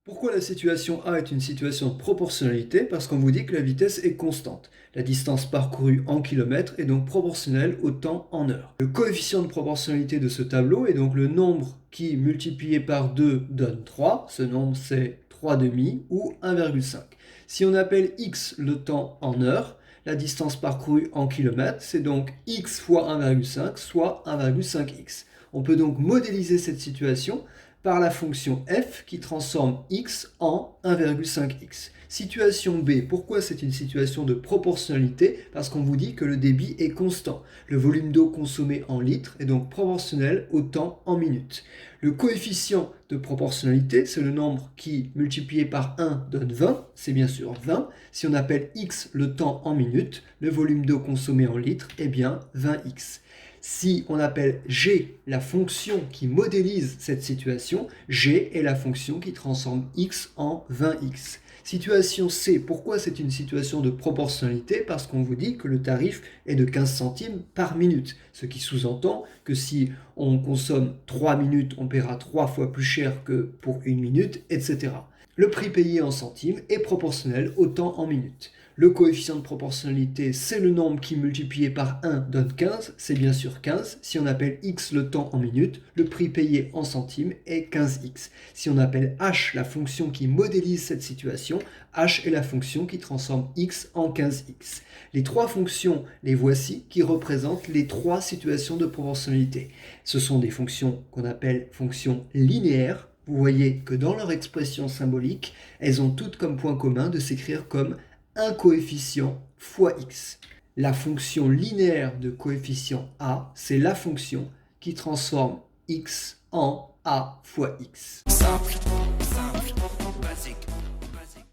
Pourquoi la situation A est une situation de proportionnalité? Parce qu'on vous dit que la vitesse est constante. La distance parcourue en kilomètres est donc proportionnelle au temps en heures. Le coefficient de proportionnalité de ce tableau est donc le nombre qui, multiplié par 2, donne 3. Ce nombre, c'est 3 demi ou 1,5. Si on appelle x le temps en heures, la distance parcourue en kilomètres, c'est donc x fois 1,5, soit 1,5x. On peut donc modéliser cette situation par la fonction f qui transforme x en 1,5x. Situation B, pourquoi c'est une situation de proportionnalité? Parce qu'on vous dit que le débit est constant. Le volume d'eau consommé en litres est donc proportionnel au temps en minutes. Le coefficient de proportionnalité, c'est le nombre qui, multiplié par 1, donne 20. C'est bien sûr 20. Si on appelle x le temps en minutes, le volume d'eau consommé en litres, est bien 20x. Si on appelle g la fonction qui modélise cette situation, g est la fonction qui transforme x en 20x. Situation C, pourquoi c'est une situation de proportionnalité? Parce qu'on vous dit que le tarif est de 15 centimes par minute, ce qui sous-entend que si on consomme 3 minutes, on paiera 3 fois plus cher que pour 1 minute, etc. Le prix payé en centimes est proportionnel au temps en minutes. Le coefficient de proportionnalité, c'est le nombre qui multiplié par 1 donne 15, c'est bien sûr 15. Si on appelle x le temps en minutes, le prix payé en centimes est 15x. Si on appelle h la fonction qui modélise cette situation, h est la fonction qui transforme x en 15x. Les trois fonctions, les voici, qui représentent les trois situations de proportionnalité. Ce sont des fonctions qu'on appelle fonctions linéaires. Vous voyez que dans leur expression symbolique, elles ont toutes comme point commun de s'écrire comme un coefficient fois x. La fonction linéaire de coefficient a, c'est la fonction qui transforme x en a fois x. Simple.